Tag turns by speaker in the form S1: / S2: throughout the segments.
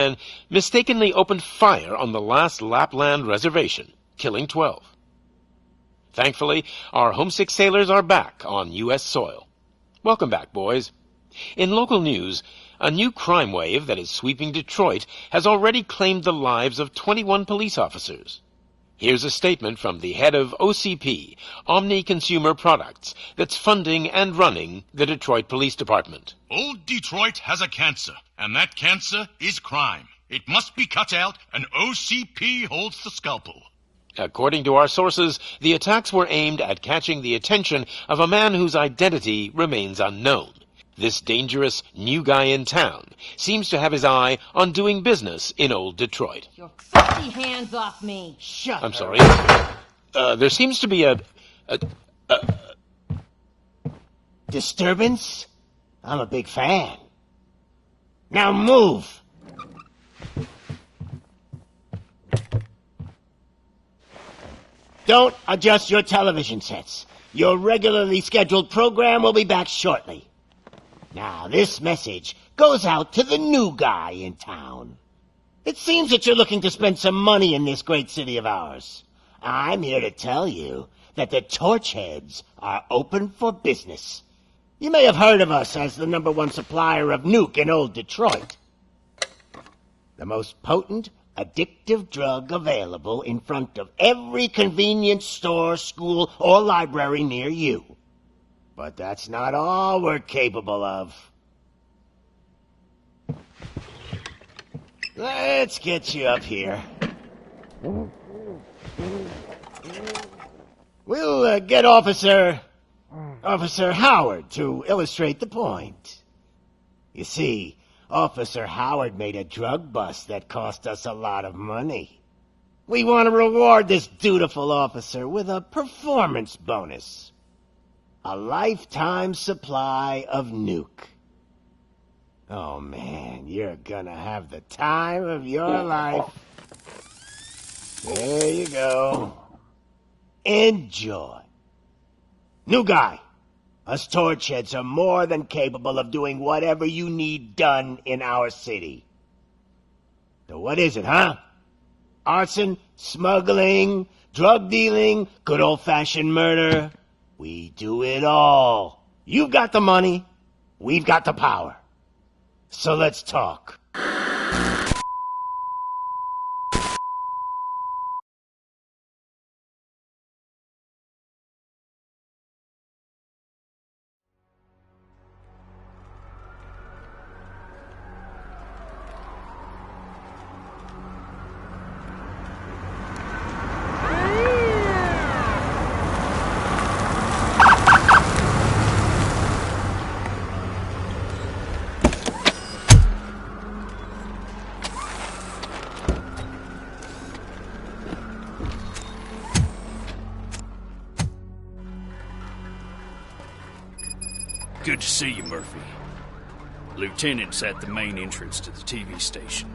S1: and mistakenly opened fire on the last Lapland reservation, killing 12. Thankfully, our homesick sailors are back on U.S. soil. Welcome back, boys. In local news, a new crime wave that is sweeping Detroit has already claimed the lives of 21 police officers. Here's a statement from the head of OCP, Omni Consumer Products, that's funding and running the Detroit Police Department.
S2: Old Detroit has a cancer, and that cancer is crime. It must be cut out, and OCP holds the scalpel.
S1: According to our sources, the attacks were aimed at catching the attention of a man whose identity remains unknown. This dangerous new guy in town seems to have his eye on doing business in old Detroit.
S3: Your filthy hands off me! Shut
S1: I'm sorry. There seems to be a
S4: disturbance? I'm a big fan. Now move! Don't adjust your television sets. Your regularly scheduled program will be back shortly. Now, this message goes out to the new guy in town. It seems that you're looking to spend some money in this great city of ours. I'm here to tell you that the Torchheads are open for business. You may have heard of us as the #1 supplier of nuke in old Detroit. The most potent, addictive drug available in front of every convenience store, school, or library near you. But that's not all we're capable of. Let's get you up here. We'll get Officer Howard to illustrate the point. You see, Officer Howard made a drug bust that cost us a lot of money. We want to reward this dutiful officer with a performance bonus. A lifetime supply of nuke. Oh man, you're gonna have the time of your life. There you go. Enjoy. New guy, us Torchheads are more than capable of doing whatever you need done in our city. So what is it, huh? Arson, smuggling, drug dealing, good old-fashioned murder. We do it all. You've got the money, we've got the power. So let's talk.
S5: Good to see you, Murphy. Lieutenant's at the main entrance to the TV station.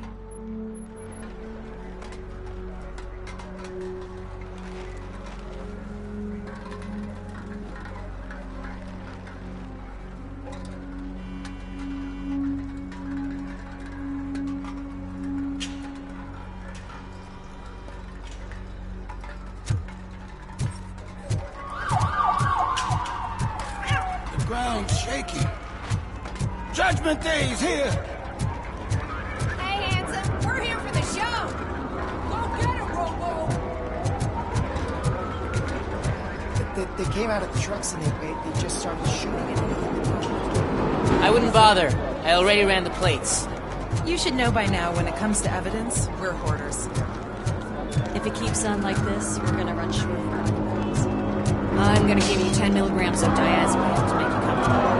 S6: Shaky. Judgment Day is here!
S3: Hey, handsome, we're here for the show! Go get it, Robo!
S7: They came out of the trucks and they just started shooting it.
S8: I wouldn't bother. I already ran the plates.
S9: You should know by now when it comes to evidence, we're hoarders.
S10: If it keeps on like this, we're gonna run short of evidence. I'm gonna give you 10 milligrams of diazepam to make you comfortable.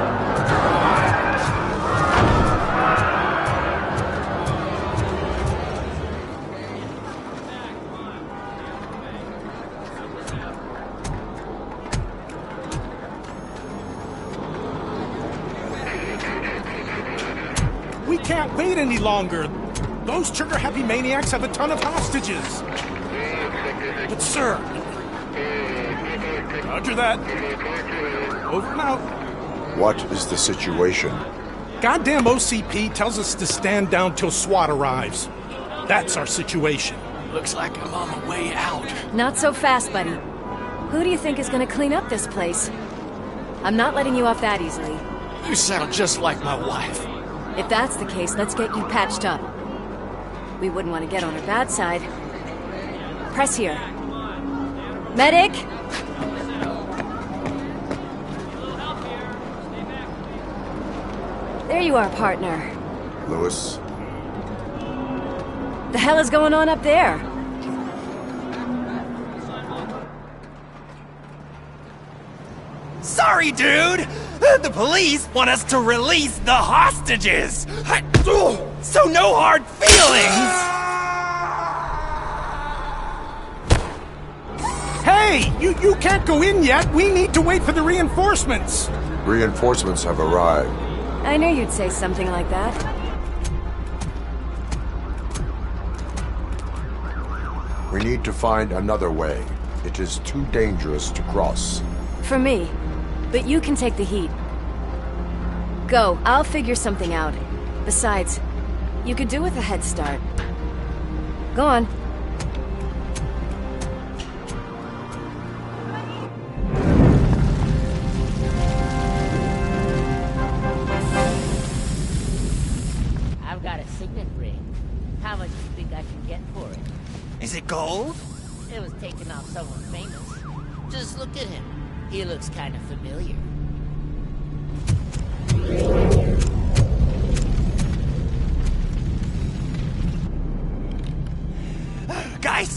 S6: We can't wait any longer. Those trigger-happy maniacs have a ton of hostages. But sir... Roger that. Over and out.
S11: What is the situation?
S6: Goddamn OCP tells us to stand down till SWAT arrives. That's our situation.
S5: Looks like I'm on the way out.
S10: Not so fast, buddy. Who do you think is gonna clean up this place? I'm not letting you off that easily.
S5: You sound just like my wife.
S10: If that's the case, let's get you patched up. We wouldn't want to get on her bad side. Press here. Medic! There you are, partner.
S11: Lewis?
S10: The hell is going on up there?
S12: Sorry, dude! The police want us to release the hostages! So no hard feelings!
S6: Hey! You can't go in yet! We need to wait for the reinforcements!
S11: Reinforcements have arrived.
S10: I knew you'd say something like that.
S11: We need to find another way. It is too dangerous to cross.
S10: For me. But you can take the heat. Go, I'll figure something out. Besides, you could do with a head start. Go on.
S8: I've got a signet ring. How much do you think I can get for it?
S12: Is it gold?
S8: It was taken off someone famous. Just look at him. He looks kind of familiar.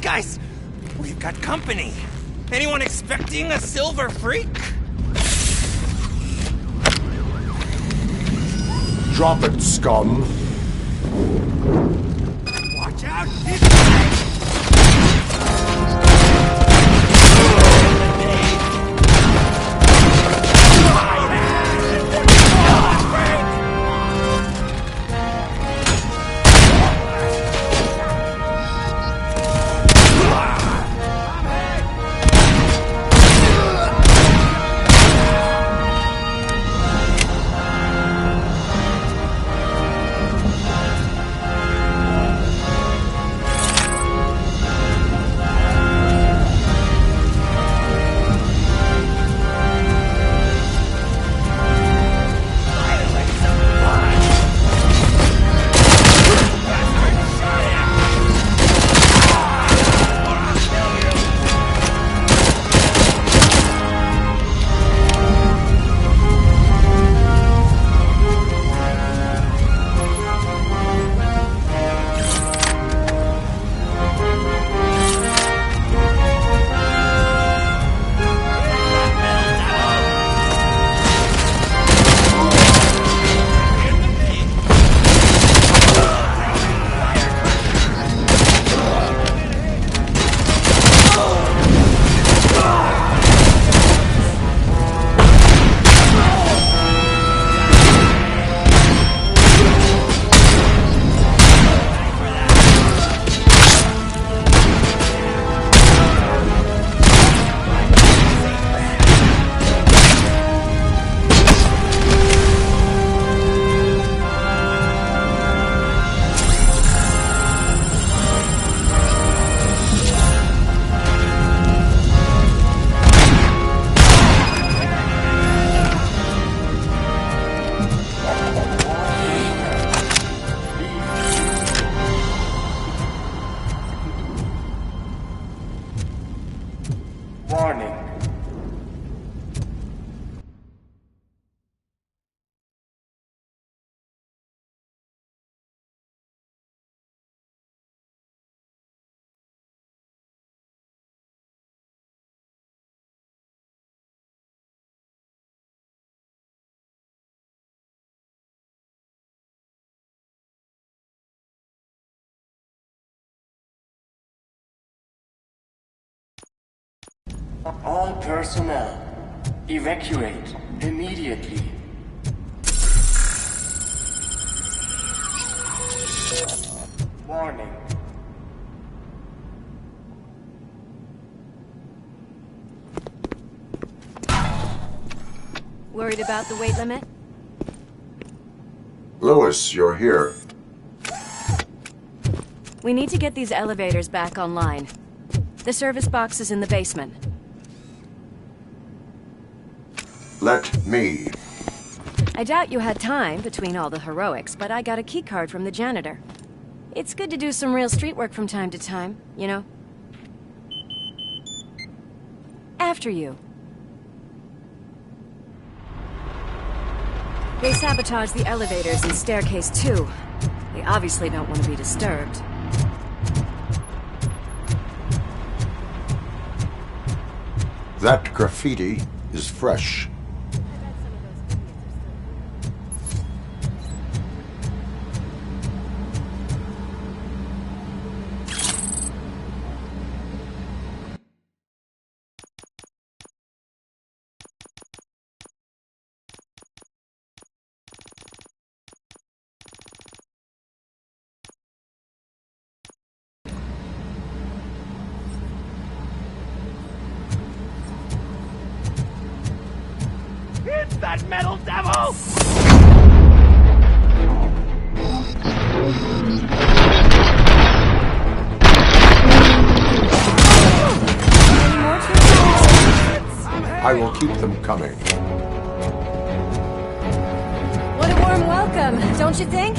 S12: Guys! We've got company. Anyone expecting a silver freak?
S11: Drop it, scum.
S12: Watch out!
S13: All personnel, evacuate immediately. Warning.
S10: Worried about the weight limit?
S11: Lewis, you're here.
S10: We need to get these elevators back online. The service box is in the basement.
S11: Let me.
S10: I doubt you had time between all the heroics, but I got a keycard from the janitor. It's good to do some real street work from time to time, you know? After you. They sabotaged the elevators in staircase 2. They obviously don't want to be disturbed.
S11: That graffiti is fresh.
S12: It's that metal devil!
S11: I will keep them coming.
S10: What a warm welcome, don't you think?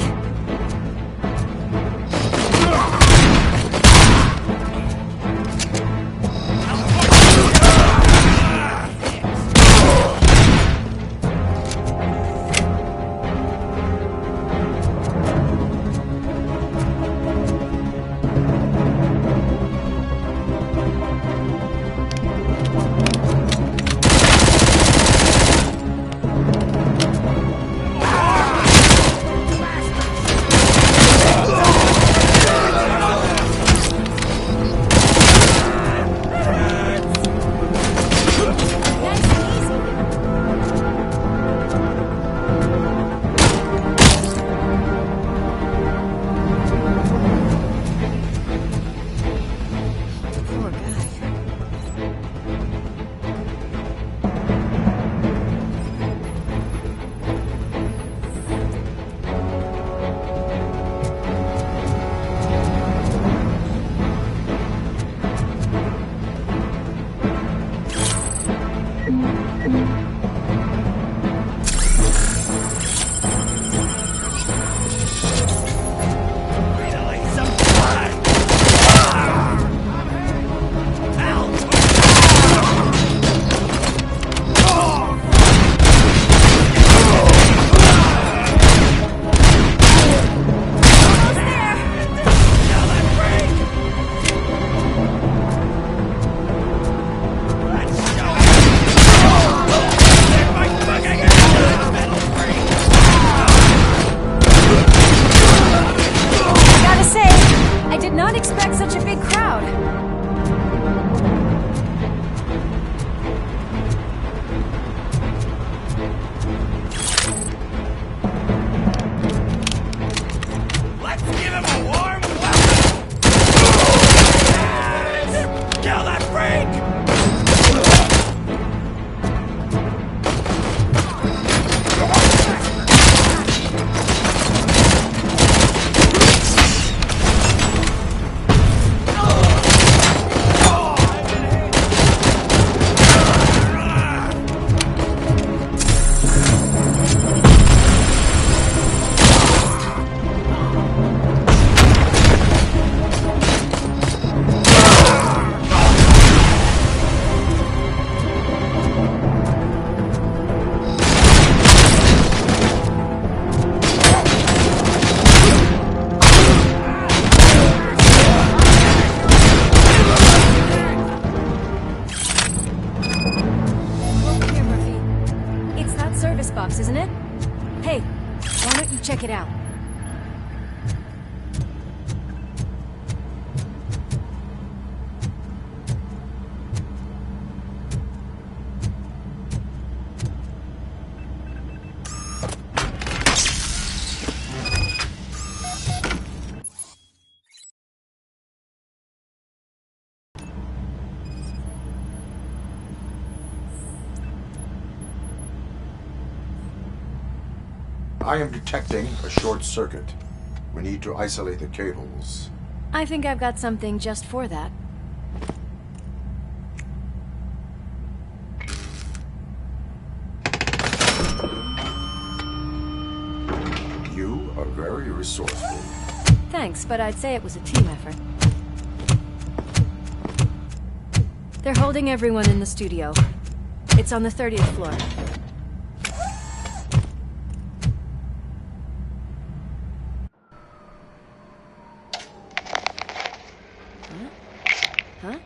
S10: Check it out.
S11: I am detecting a short circuit. We need to isolate the cables.
S10: I think I've got something just for that.
S11: You are very resourceful.
S10: Thanks, but I'd say it was a team effort. They're holding everyone in the studio. It's on the 30th floor. Huh?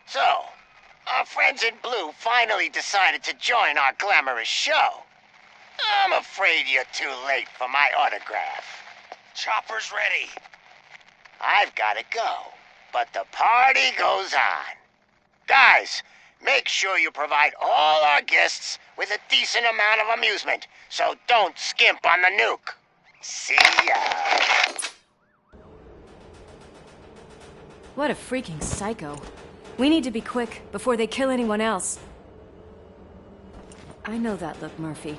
S4: So, our friends in blue finally decided to join our glamorous show. I'm afraid you're too late for my autograph.
S12: Chopper's ready.
S4: I've gotta go, but the party goes on. Guys, make sure you provide all our guests with a decent amount of amusement, so don't skimp on the nuke. See ya.
S10: What a freaking psycho. We need to be quick, before they kill anyone else. I know that look, Murphy.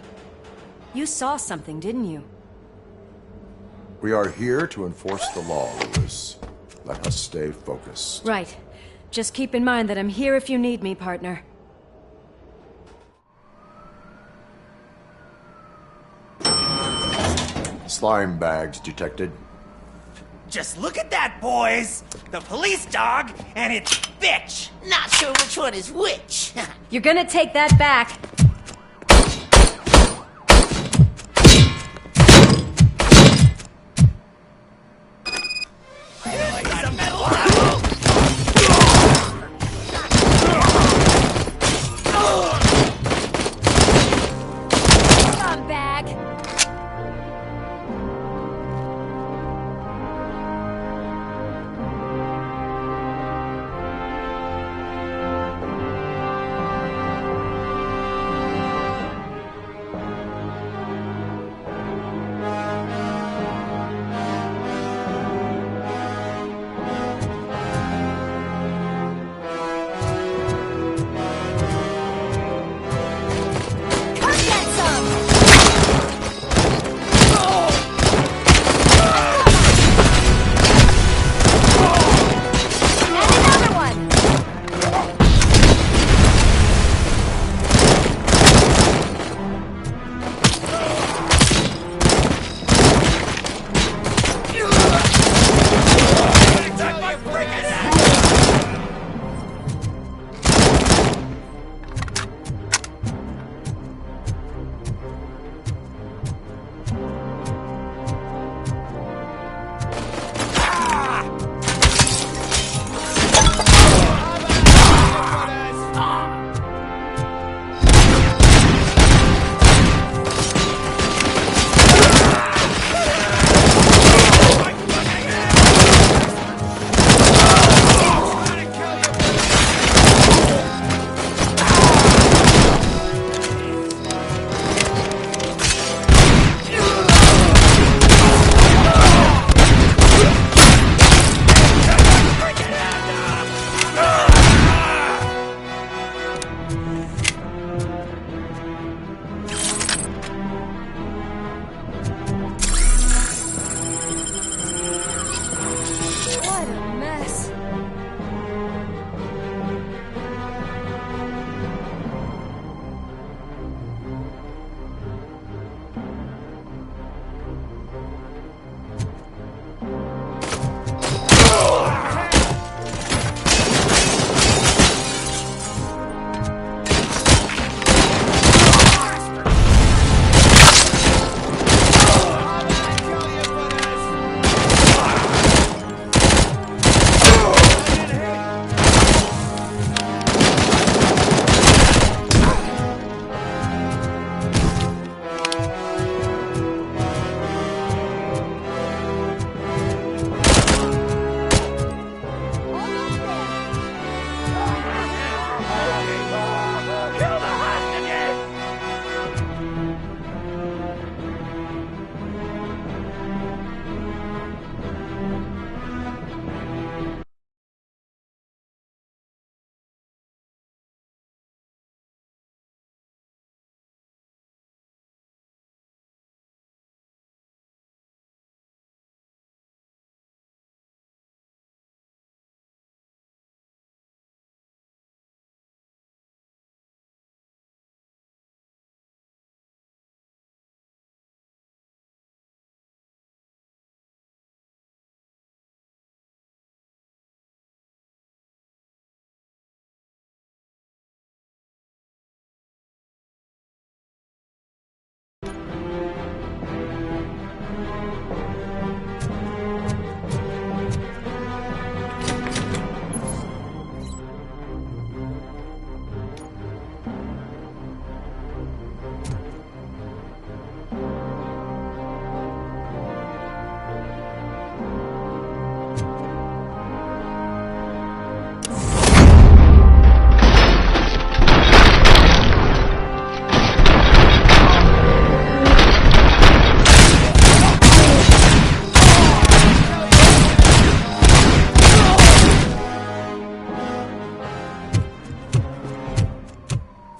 S10: You saw something, didn't you?
S11: We are here to enforce the law, Lewis. Let us stay focused.
S10: Right. Just keep in mind that I'm here if you need me, partner.
S11: Slime bags detected.
S12: Just look at that, boys! The police dog and its bitch!
S8: Not sure which one is which.
S10: You're gonna take that back. Come back.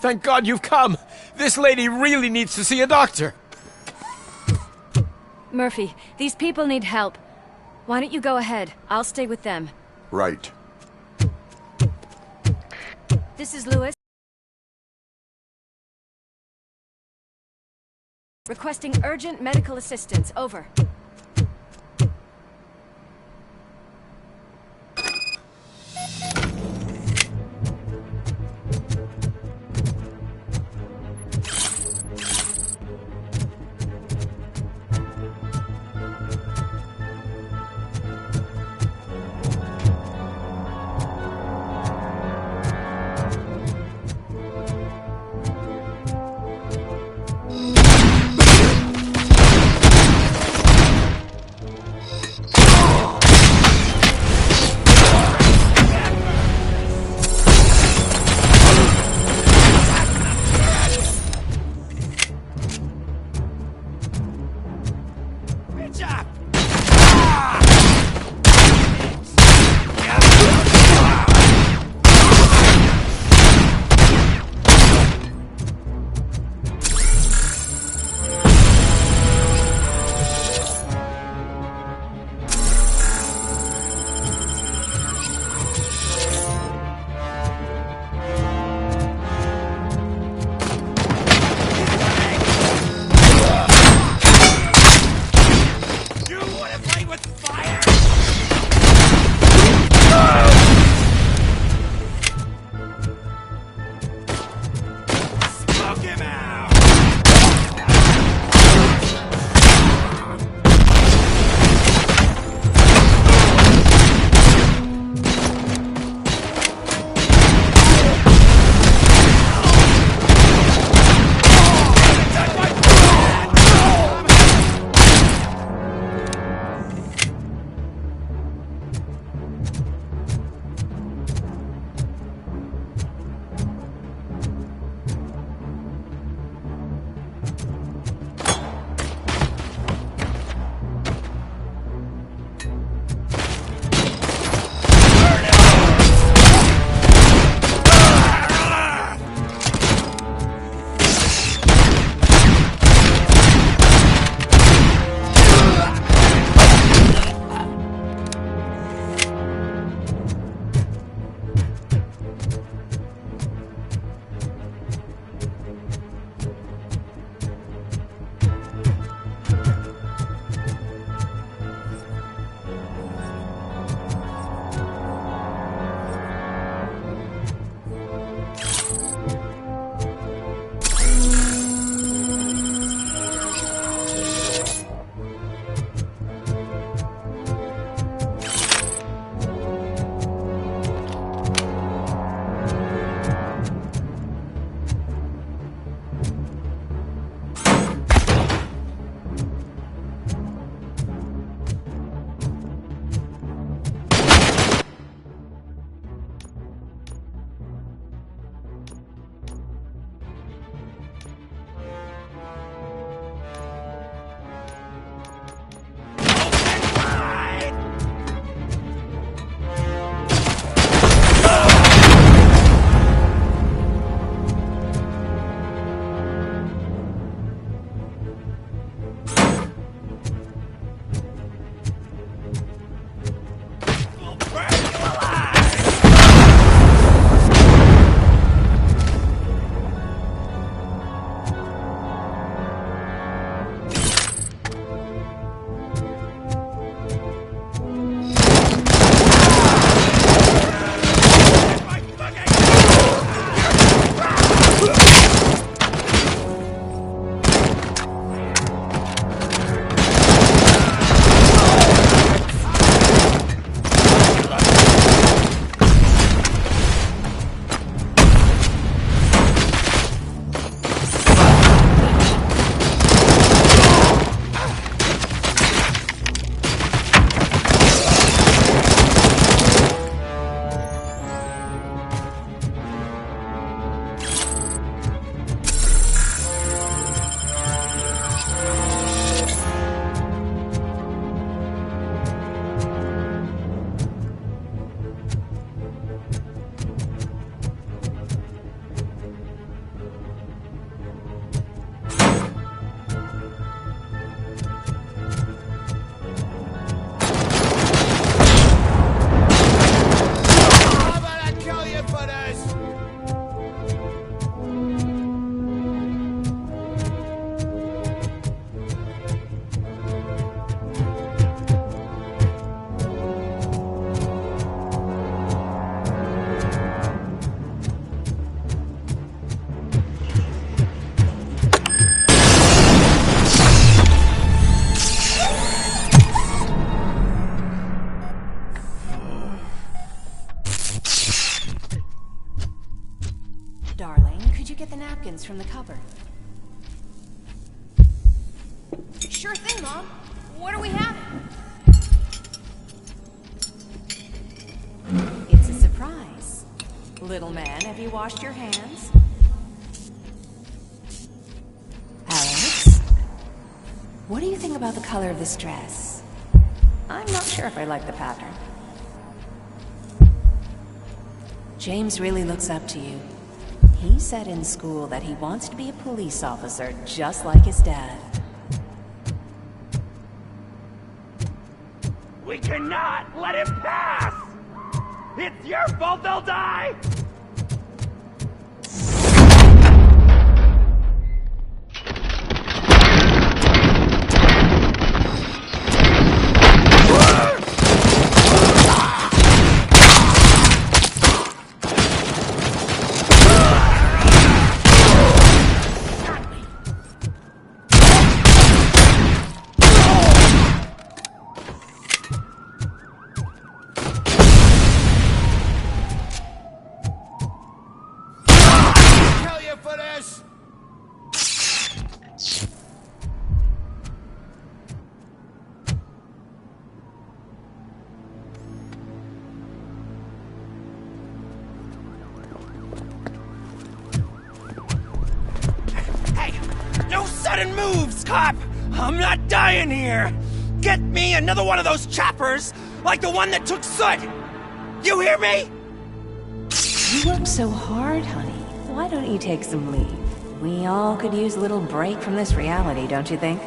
S14: Thank God you've come. This lady really needs to see a doctor.
S10: Murphy, these people need help. Why don't you go ahead? I'll stay with them.
S11: Right.
S10: This is Lewis. Requesting urgent medical assistance. Over.
S3: Sure thing, Mom. What are we having?
S9: It's a surprise. Little man, have you washed your hands? Alex? What do you think about the color of this dress? I'm not sure if I like the pattern. James really looks up to you. He said in school that he wants to be a police officer just like his dad.
S12: We cannot let him pass! It's your fault they'll die! Sudden moves, cop! I'm not dying here! Get me another one of those choppers, like the one that took Soot! You hear me?
S9: You work so hard, honey. Why don't you take some leave? We all could use a little break from this reality, don't you think?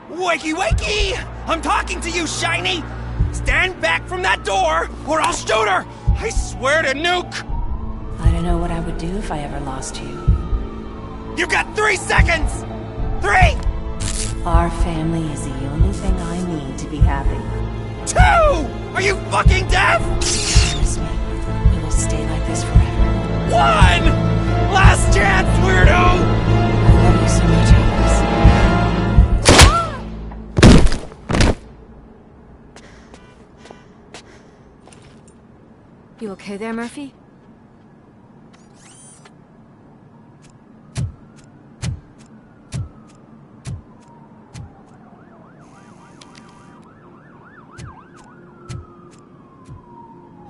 S12: Wakey, wakey! I'm talking to you, Shiny! Stand back from that door, or I'll shoot her! I swear to nuke!
S9: I don't know what I would do if I ever lost you.
S12: You got 3 seconds! 3!
S9: Our family is the only thing I need to be happy.
S12: 2! Are you fucking deaf?
S9: Promise me, we will stay like this forever.
S12: 1! Last chance, weirdo!
S9: I love you so much, Alex.
S10: You okay there, Murphy?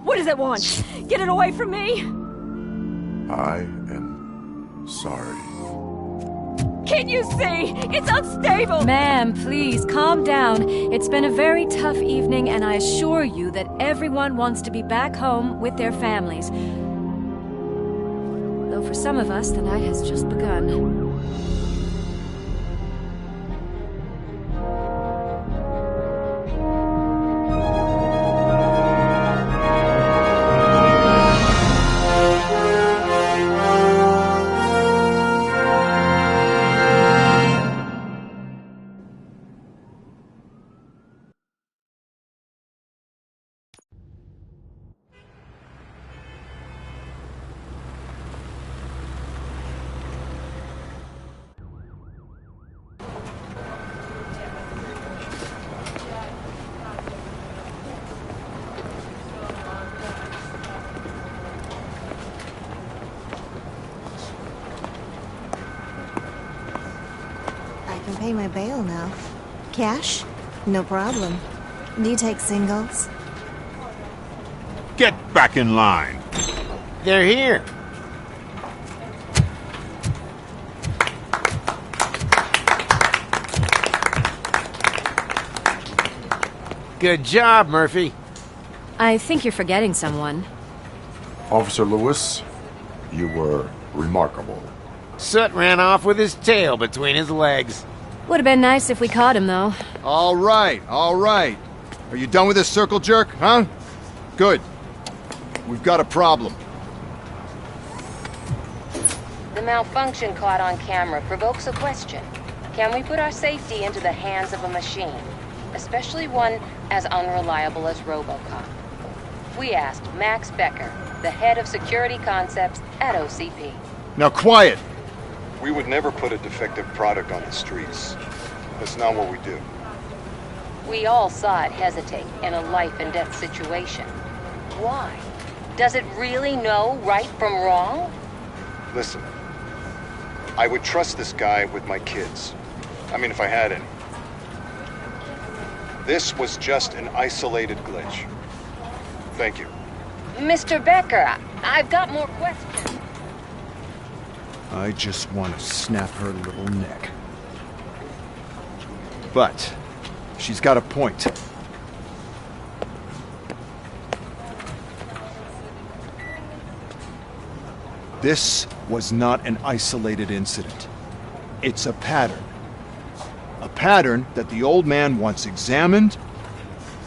S15: What does it want? Get it away from me!
S11: I am sorry.
S15: Can't you see? It's unstable!
S10: Ma'am, please, calm down. It's been a very tough evening, and I assure you that everyone wants to be back home with their families. Though for some of us, the night has just begun.
S16: Pay my bail now. Cash? No problem. Do you take singles?
S17: Get back in line.
S14: They're here. Good job, Murphy.
S10: I think you're forgetting someone.
S11: Officer Lewis, you were remarkable.
S14: Soot ran off with his tail between his legs.
S10: Would have been nice if we caught him, though.
S18: All right, all right. Are you done with this circle jerk, huh? Good. We've got a problem.
S19: The malfunction caught on camera provokes a question. Can we put our safety into the hands of a machine? Especially one as unreliable as RoboCop. We asked Max Becker, the head of security concepts at OCP.
S18: Now quiet!
S20: We would never put a defective product on the streets. That's not what we do.
S19: We all saw it hesitate in a life-and-death situation. Why? Does it really know right from wrong?
S20: Listen, I would trust this guy with my kids. I mean, if I had any. This was just an isolated glitch. Thank you.
S19: Mr. Becker, I've got more questions.
S18: I just want to snap her little neck. But she's got a point. This was not an isolated incident. It's a pattern. A pattern that the old man wants examined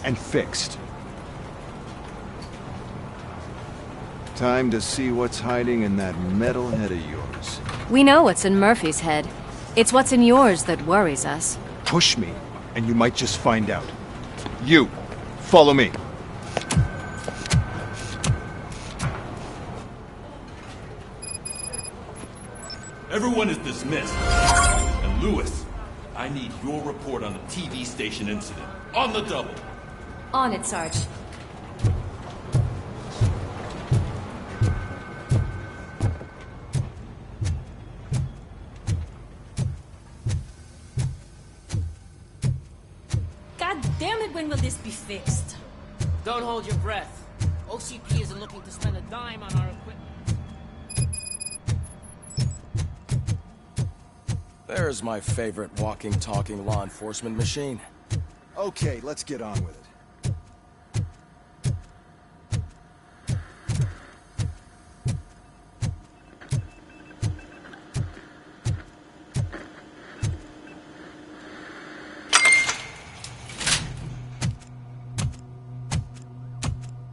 S18: and fixed. Time to see what's hiding in that metal head of yours.
S10: We know what's in Murphy's head. It's what's in yours that worries us.
S18: Push me, and you might just find out. You, follow me.
S17: Everyone is dismissed. And Lewis, I need your report on the TV station incident. On the double.
S10: On it, Sarge.
S15: God damn it, when will this be fixed?
S8: Don't hold your breath. OCP isn't looking to spend a dime on our equipment.
S21: There's my favorite walking, talking law enforcement machine.
S18: Okay, let's get on with it.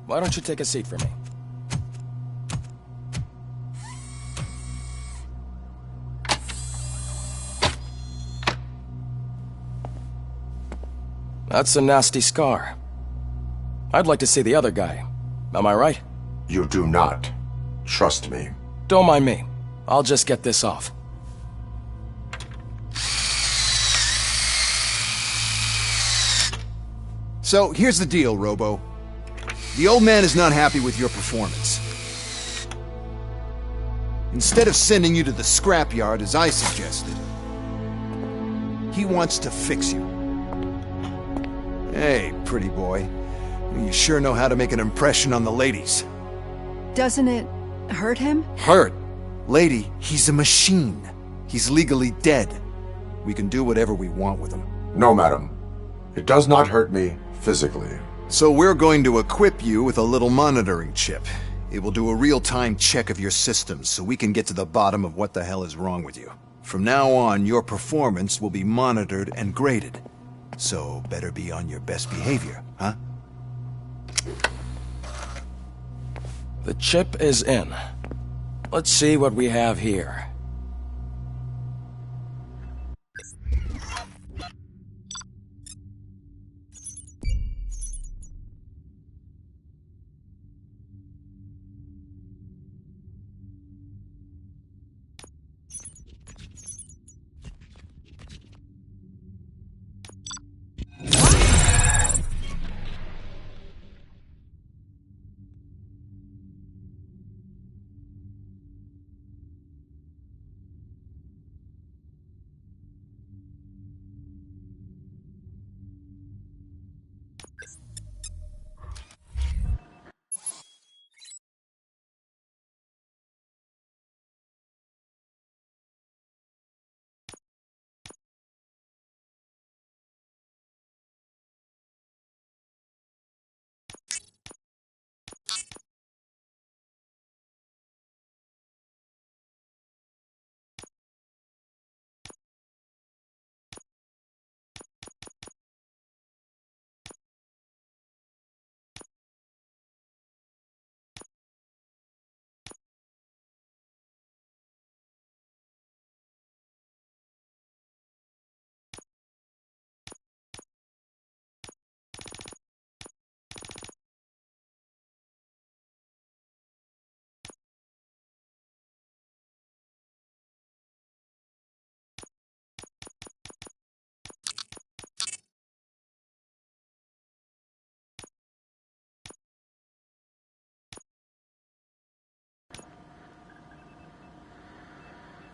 S21: Why don't you take a seat for me? That's a nasty scar. I'd like to see the other guy. Am I right?
S11: You do not. Trust me.
S21: Don't mind me. I'll just get this off.
S18: So, here's the deal, Robo. The old man is not happy with your performance. Instead of sending you to the scrapyard as I suggested, he wants to fix you. Hey, pretty boy. You sure know how to make an impression on the ladies.
S7: Doesn't it hurt him?
S18: Hurt? Lady, he's a machine. He's legally dead. We can do whatever we want with him.
S11: No, madam. It does not hurt me physically.
S18: So we're going to equip you with a little monitoring chip. It will do a real-time check of your systems so we can get to the bottom of what the hell is wrong with you. From now on, your performance will be monitored and graded. So better be on your best behavior, huh?
S21: The chip is in. Let's see what we have here.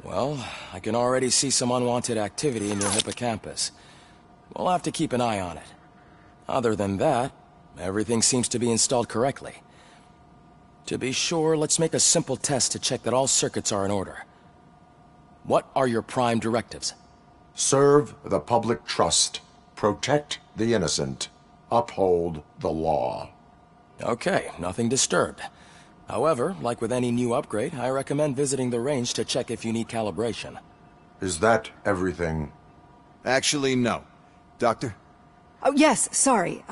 S21: Well, I can already see some unwanted activity in your hippocampus. We'll have to keep an eye on it. Other than that, everything seems to be installed correctly. To be sure, let's make a simple test to check that all circuits are in order. What are your prime directives?
S11: Serve the public trust. Protect the innocent. Uphold the law.
S21: Okay, nothing disturbed. However, like with any new upgrade, I recommend visiting the range to check if you need calibration.
S11: Is that everything?
S18: Actually, no. Doctor?
S7: Oh, yes, sorry.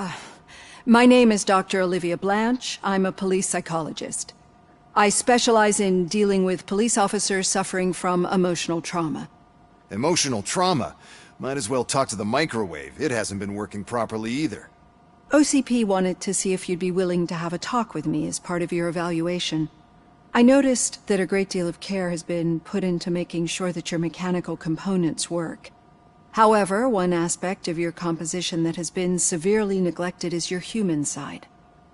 S7: My name is Dr. Olivia Blanche. I'm a police psychologist. I specialize in dealing with police officers suffering from emotional trauma.
S18: Emotional trauma? Might as well talk to the microwave. It hasn't been working properly either.
S7: OCP wanted to see if you'd be willing to have a talk with me as part of your evaluation. I noticed that a great deal of care has been put into making sure that your mechanical components work. However, one aspect of your composition that has been severely neglected is your human side,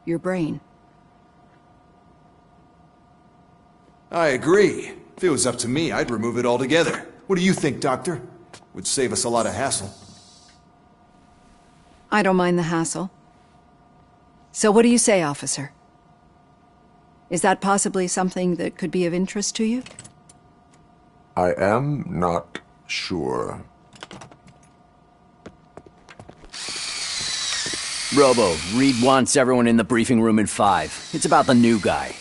S7: your brain.
S18: I agree. If it was up to me, I'd remove it altogether. What do you think, Doctor? Would save us a lot of hassle.
S7: I don't mind the hassle. So what do you say, officer? Is that possibly something that could be of interest to you?
S11: I am not sure.
S2: Robo, Reed wants everyone in the briefing room in 5. It's about the new guy.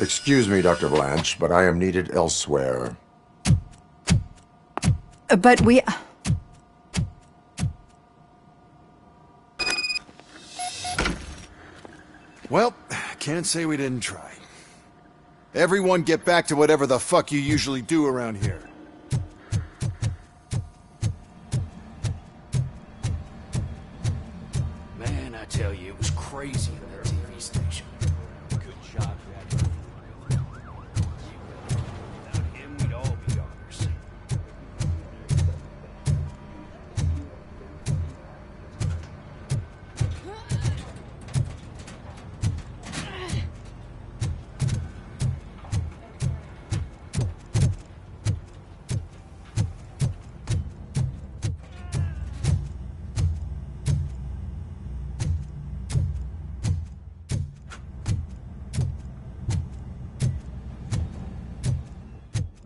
S11: Excuse me, Dr. Blanche, but I am needed elsewhere.
S7: But we...
S18: Well, can't say we didn't try. Everyone get back to whatever the fuck you usually do around here.
S5: Man, I tell you, it was crazy in that TV station. Good job, Dad. Without him, we'd all be ours.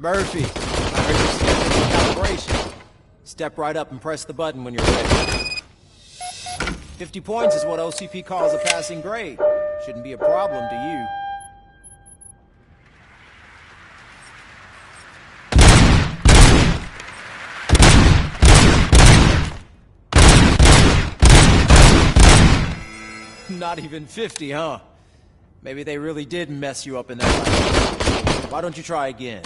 S22: Murphy, I heard you're scheduled for calibration. Step right up and press the button when you're ready. 50 points is what OCP calls a passing grade. Shouldn't be a problem to you. Not even 50, huh? Maybe they really did mess you up in that lab. Why don't you try again?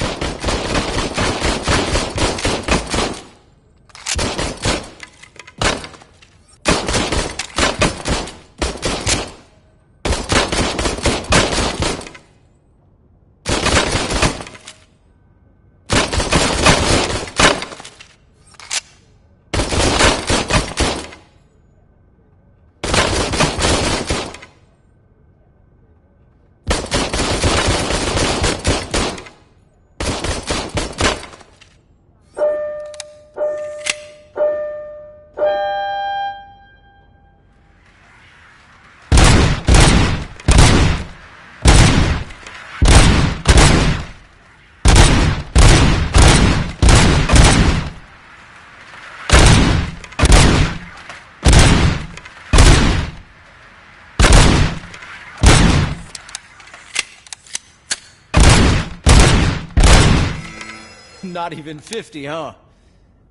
S22: Not even 50, huh?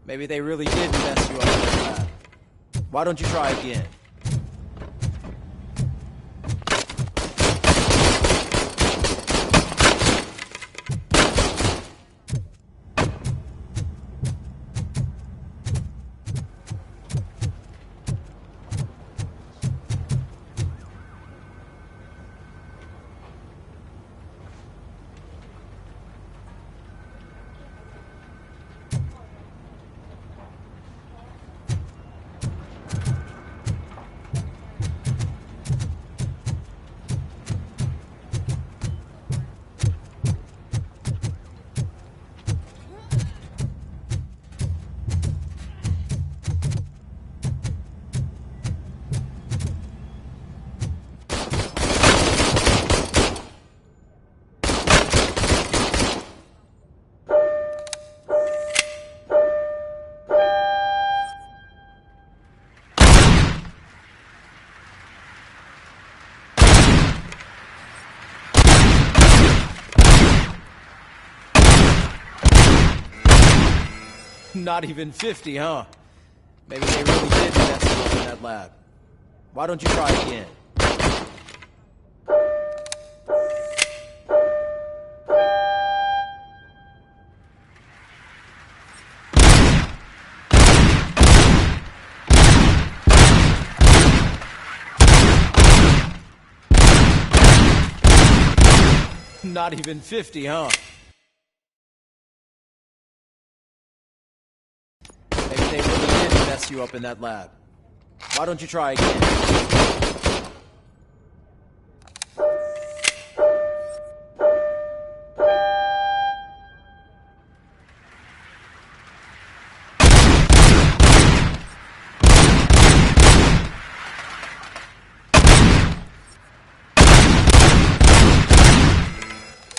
S22: Maybe they really did mess you up in that lab. Why don't you try again? Not even 50, huh? Maybe they really did mess you up in that lab. Why don't you try again? Not even 50, huh? Maybe they really did mess you up in that lab. Why don't you try again?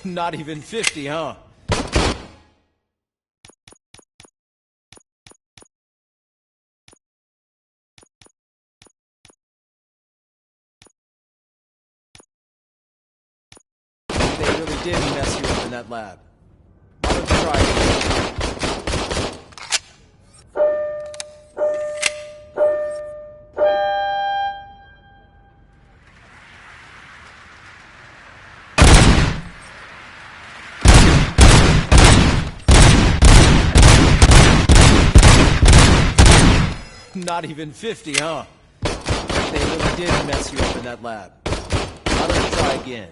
S22: Not even 50, huh? They really did mess you up in that lab. Why don't you try again? Not even 50, huh? They really did mess you up in that lab. Why don't you try again?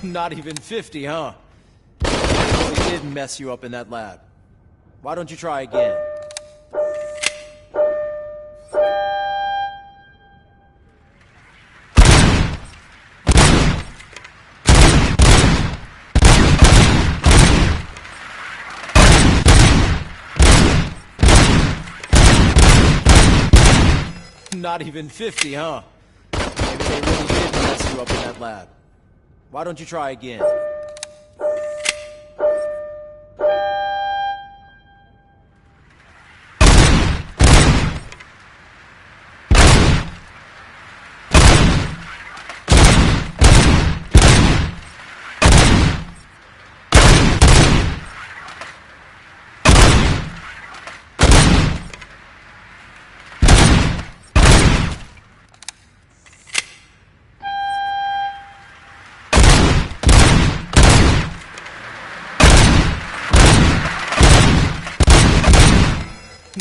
S22: Not even 50, huh? They really did mess you up in that lab. Why don't you try again? Not even 50, huh? Maybe they really did mess you up in that lab. Why don't you try again?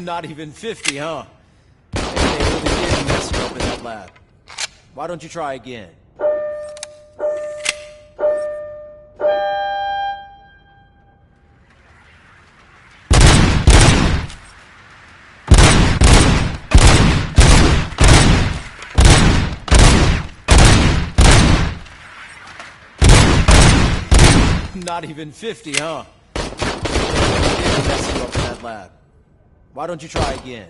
S22: Not even 50, huh? Maybe they really did mess you up in that lab. Why don't you try again? Not even 50, huh? They really did mess you up in that lab. Why don't you try again?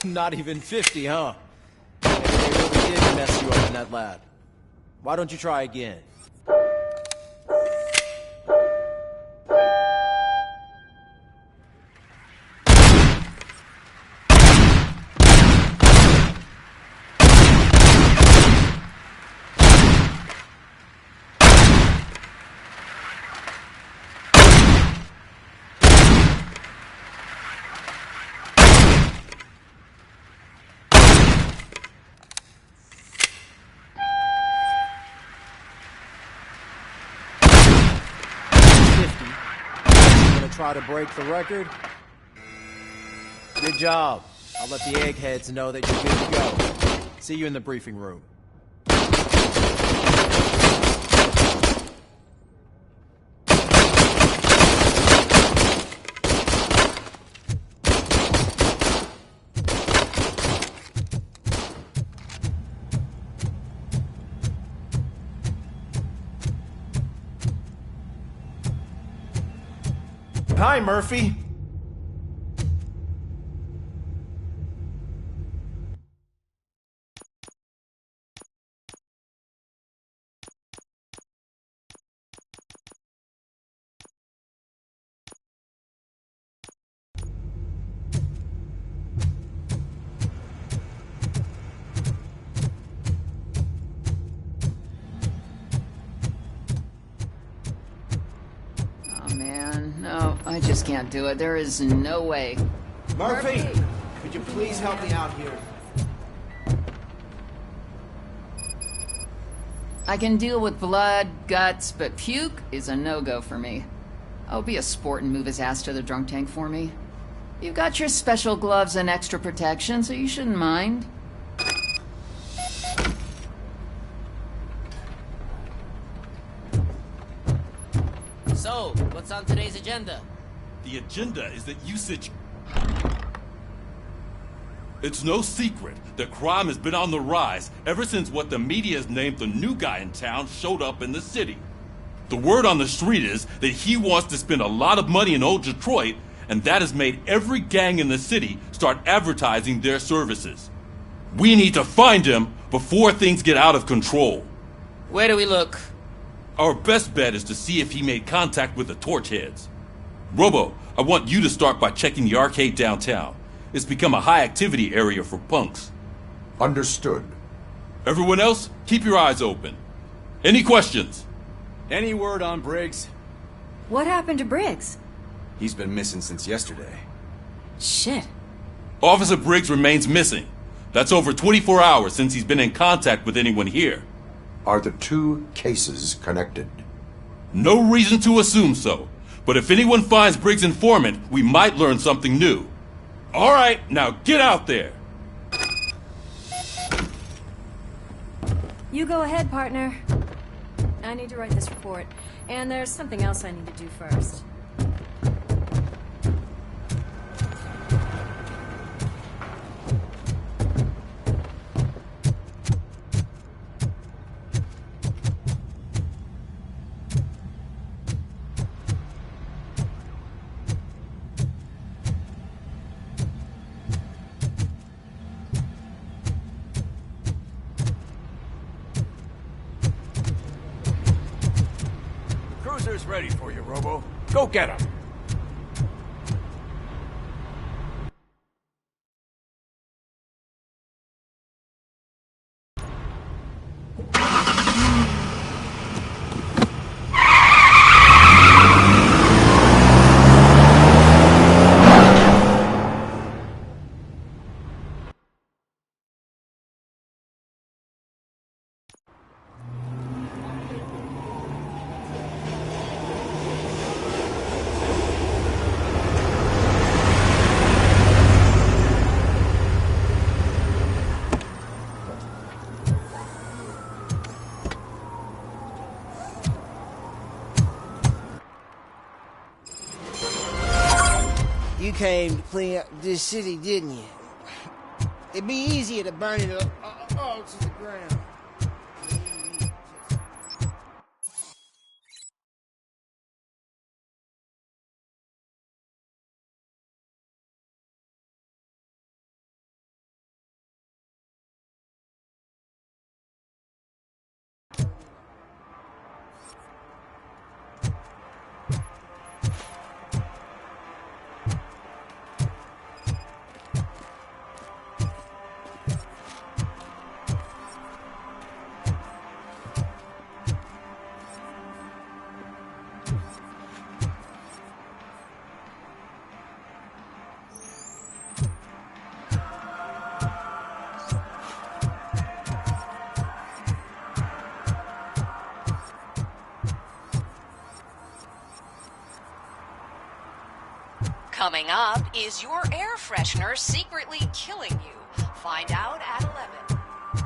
S22: Not even 50, huh? Maybe they really did mess you up in that lab. Why don't you try again? Try to break the record? Good job. I'll let the eggheads know that you're good to go. See you in the briefing room.
S12: Hi, Murphy.
S1: Oh man, no, I just can't do it. There is no way.
S12: Murphy, could you please help me out here?
S1: I can deal with blood, guts, but puke is a no-go for me. I'll be a sport and move his ass to the drunk tank for me. You've got your special gloves and extra protection, so you shouldn't mind.
S8: So, what's on today's agenda?
S17: The agenda is that usage... It's no secret that crime has been on the rise ever since what the media has named the new guy in town showed up in the city. The word on the street is that he wants to spend a lot of money in old Detroit, and that has made every gang in the city start advertising their services. We need to find him before things get out of control.
S1: Where do we look?
S17: Our best bet is to see if he made contact with the Torchheads. Robo, I want you to start by checking the arcade downtown. It's become a high-activity area for punks.
S11: Understood.
S17: Everyone else, keep your eyes open. Any questions?
S14: Any word on Briggs?
S10: What happened to Briggs?
S14: He's been missing since yesterday.
S10: Shit.
S17: Officer Briggs remains missing. That's over 24 hours since he's been in contact with anyone here.
S11: Are the two cases connected?
S17: No reason to assume so. But if anyone finds Briggs' informant, we might learn something new. All right, now get out there.
S10: You go ahead, partner. I need to write this report, and there's something else I need to do first.
S14: Cruiser's ready for you, Robo. Go get him.
S6: You came to clean up this city, didn't you? It'd be easier to burn it all to the ground.
S23: Coming up, is your air freshener secretly killing you? Find out at 11.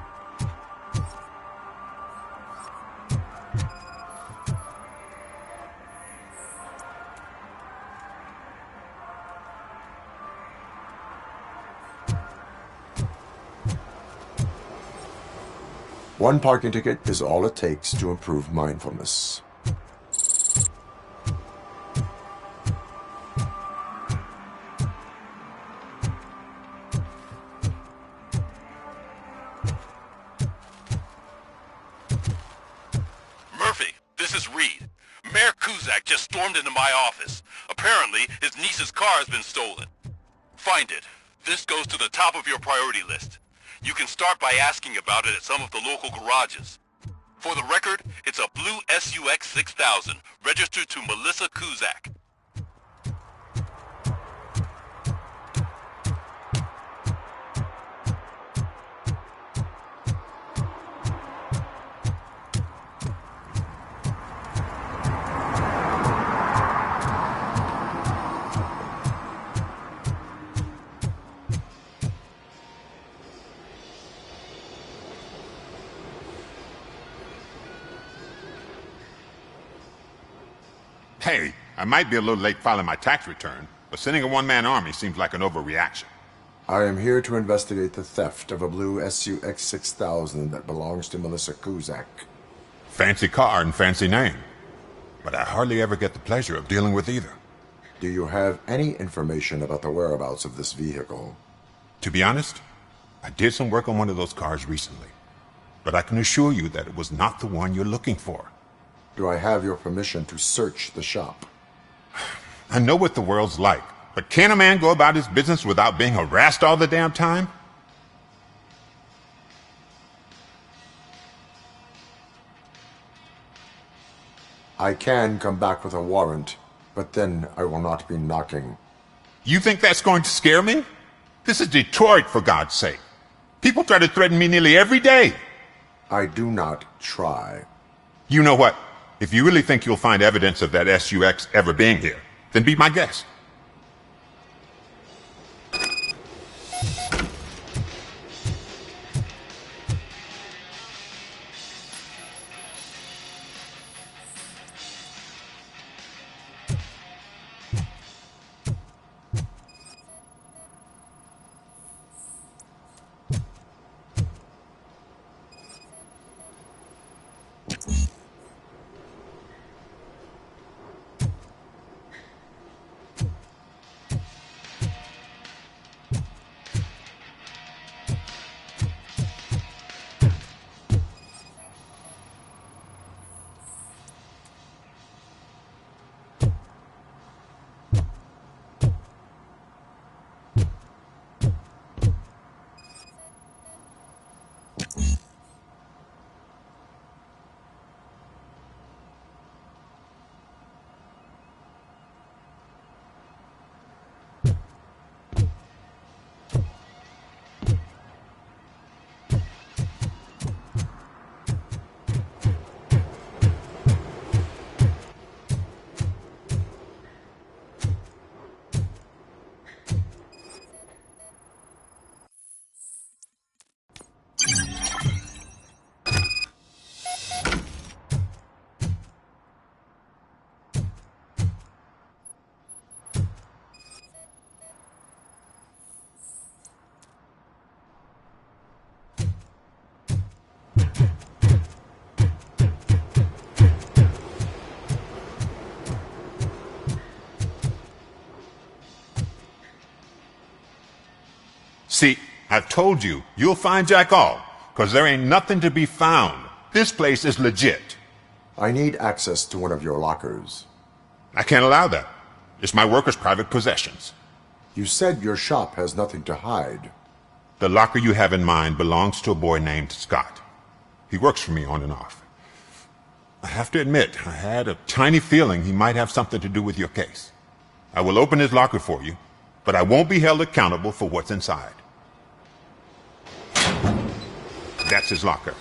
S11: One parking ticket is all it takes to improve mindfulness.
S17: Murphy, this is Reed. Mayor Kuzak just stormed into my office. Apparently, his niece's car has been stolen. Find it. This goes to the top of your priority list. You can start by asking about it at some of the local garages. For the record, it's a blue SUX 6000, registered to Melissa Kuzak.
S3: Hey, I might be a little late filing my tax return, but sending a one-man army seems like an overreaction.
S11: I am here to investigate the theft of a blue SUX 6000 that belongs to Melissa Kuzak.
S3: Fancy car and fancy name, but I hardly ever get the pleasure of dealing with either.
S11: Do you have any information about the whereabouts of this vehicle?
S3: To be honest, I did some work on one of those cars recently, but I can assure you that it was not the one you're looking for.
S11: Do I have your permission to search the shop?
S3: I know what the world's like, but can a man go about his business without being harassed all the damn time?
S11: I can come back with a warrant, but then I will not be knocking.
S3: You think that's going to scare me? This is Detroit, for God's sake. People try to threaten me nearly every day.
S11: I do not try.
S3: You know what? If you really think you'll find evidence of that SUX ever being here, then be my guest. See, I've told you, you'll find Jack All, because there ain't nothing to be found. This place is legit.
S11: I need access to one of your lockers.
S3: I can't allow that. It's my workers' private possessions.
S11: You said your shop has nothing to hide.
S3: The locker you have in mind belongs to a boy named Scott. He works for me on and off. I have to admit, I had a tiny feeling he might have something to do with your case. I will open his locker for you, but I won't be held accountable for what's inside. That's his locker.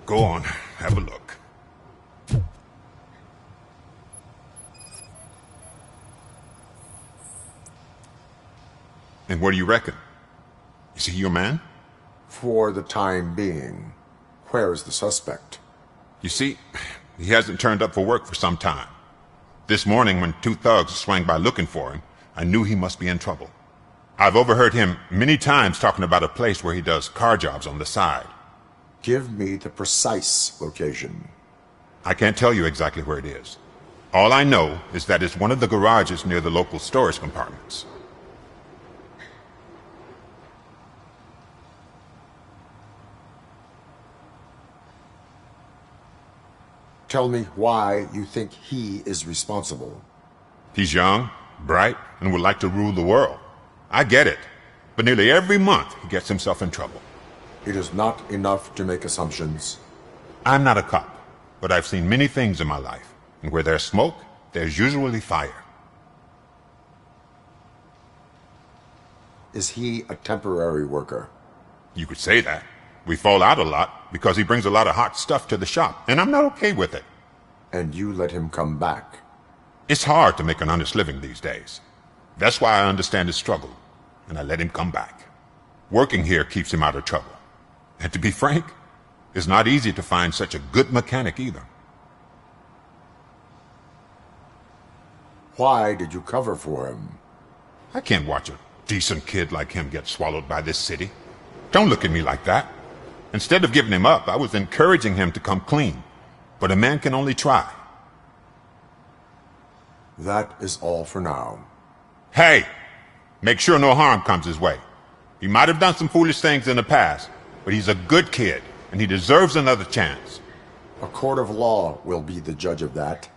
S3: Go on, have a look. And what do you reckon? Is he your man?
S11: For the time being. Where is the suspect?
S3: You see, he hasn't turned up for work for some time. This morning, when two thugs swang by looking for him, I knew he must be in trouble. I've overheard him many times talking about a place where he does car jobs on the side.
S11: Give me the precise location.
S3: I can't tell you exactly where it is. All I know is that it's one of the garages near the local storage compartments.
S11: Tell me why you think he is responsible.
S3: He's young, bright, and would like to rule the world. I get it. But nearly every month, he gets himself in trouble.
S11: It is not enough to make assumptions.
S3: I'm not a cop, but I've seen many things in my life. And where there's smoke, there's usually fire.
S11: Is he a temporary worker?
S3: You could say that. We fall out a lot because he brings a lot of hot stuff to the shop, and I'm not okay with it.
S11: And you let him come back?
S3: It's hard to make an honest living these days. That's why I understand his struggle, and I let him come back. Working here keeps him out of trouble. And to be frank, it's not easy to find such a good mechanic either.
S11: Why did you cover for him?
S3: I can't watch a decent kid like him get swallowed by this city. Don't look at me like that. Instead of giving him up, I was encouraging him to come clean. But a man can only try.
S11: That is all for now.
S3: Hey! Make sure no harm comes his way. He might have done some foolish things in the past, but he's a good kid, and he deserves another chance.
S11: A court of law will be the judge of that.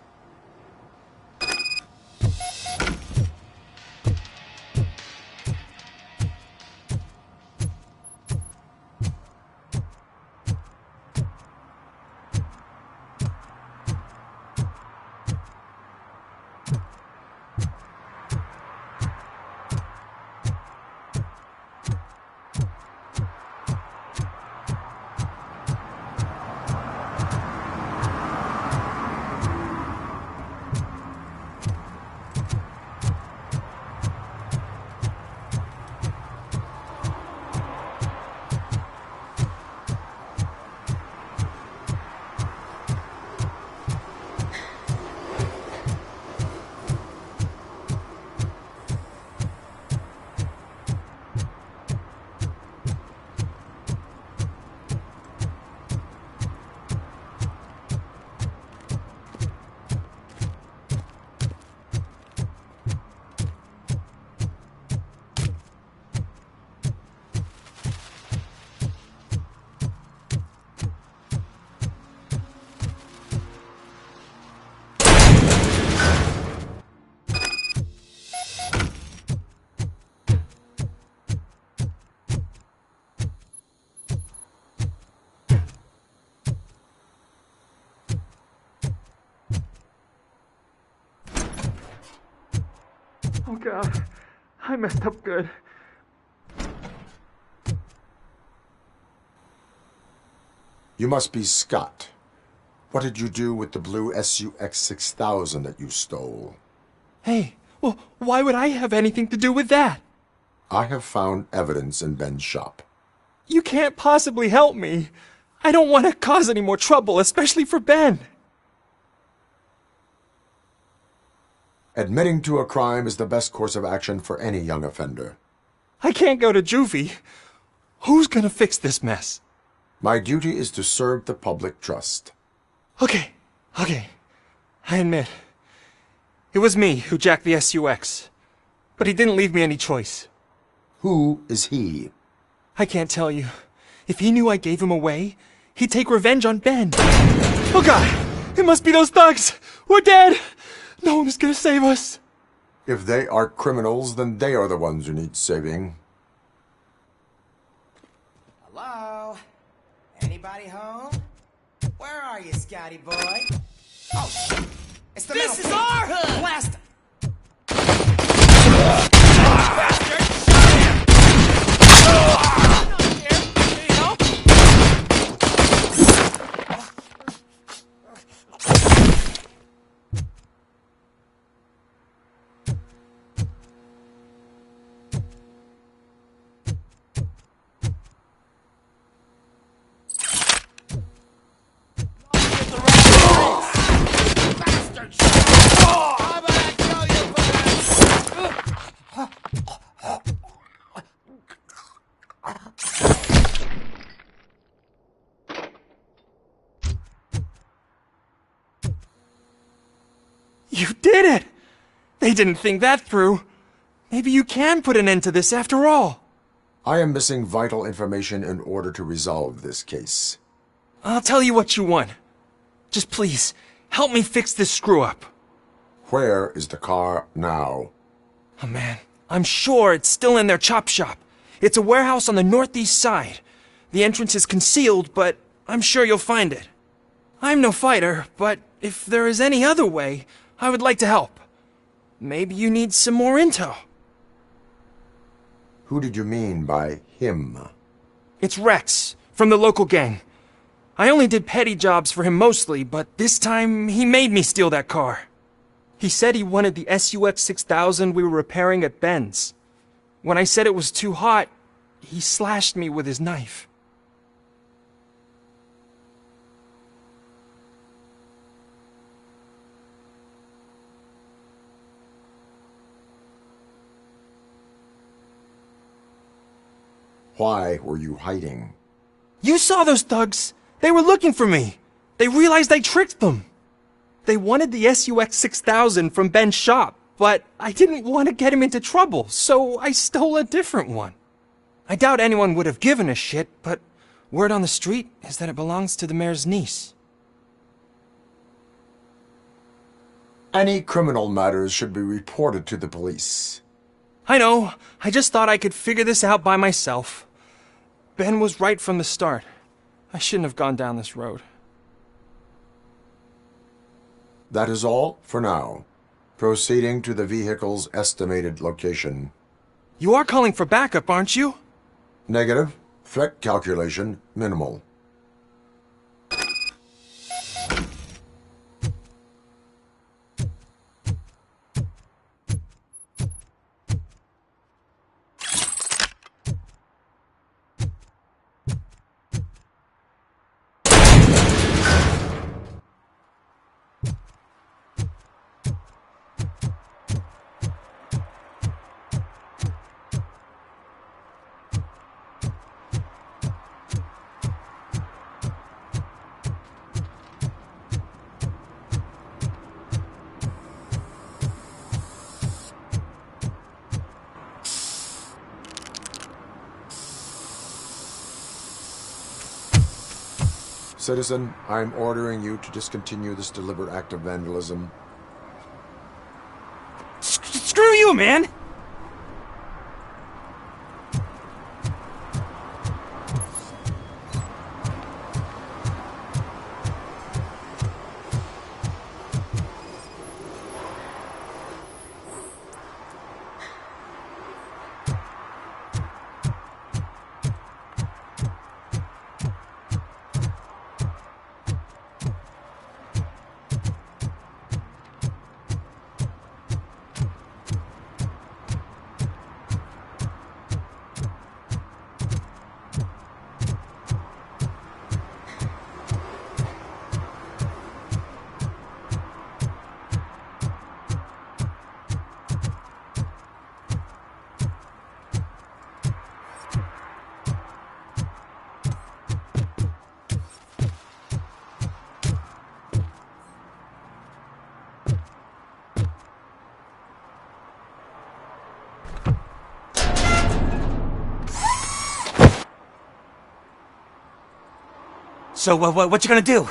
S14: Oh God, I messed up good.
S11: You must be Scott. What did you do with the blue SUX 6000 that you stole?
S14: Hey, well, why would I have anything to do with that?
S11: I have found evidence in Ben's shop.
S14: You can't possibly help me. I don't want to cause any more trouble, especially for Ben.
S11: Admitting to a crime is the best course of action for any young offender.
S14: I can't go to juvie. Who's gonna fix this mess?
S11: My duty is to serve the public trust.
S14: Okay. I admit. It was me who jacked the SUX. But he didn't leave me any choice.
S11: Who is he?
S14: I can't tell you. If he knew I gave him away, he'd take revenge on Ben. Oh God! It must be those thugs! We're dead! No one is gonna save us.
S11: If they are criminals, then they are the ones who need saving.
S6: Hello? Anybody home? Where are you, Scotty boy? Oh, shit! It's the
S12: This is our hood!
S6: Blast him!
S12: Bastard! Shut him! How about I
S14: You did it! They didn't think that through. Maybe you can put an end to this after all.
S11: I am missing vital information in order to resolve this case.
S14: I'll tell you what you want. Just please, help me fix this screw-up.
S11: Where is the car now?
S14: Oh man, I'm sure it's still in their chop shop. It's a warehouse on the northeast side. The entrance is concealed, but I'm sure you'll find it. I'm no fighter, but if there is any other way, I would like to help. Maybe you need some more intel.
S11: Who did you mean by him?
S14: It's Rex, from the local gang. I only did petty jobs for him mostly, but this time he made me steal that car. He said he wanted the SUX 6000 we were repairing at Ben's. When I said it was too hot, he slashed me with his knife.
S11: Why were you hiding?
S14: You saw those thugs! They were looking for me! They realized I tricked them! They wanted the SUX 6000 from Ben's shop, but I didn't want to get him into trouble, so I stole a different one. I doubt anyone would have given a shit, but word on the street is that it belongs to the mayor's niece.
S11: Any criminal matters should be reported to the police.
S14: I know. I just thought I could figure this out by myself. Ben was right from the start. I shouldn't have gone down this road.
S11: That is all for now. Proceeding to the vehicle's estimated location.
S14: You are calling for backup, aren't you?
S11: Negative. Threat calculation minimal. Citizen, I'm ordering you to discontinue this deliberate act of vandalism.
S12: Screw you, man! So, what you gonna do?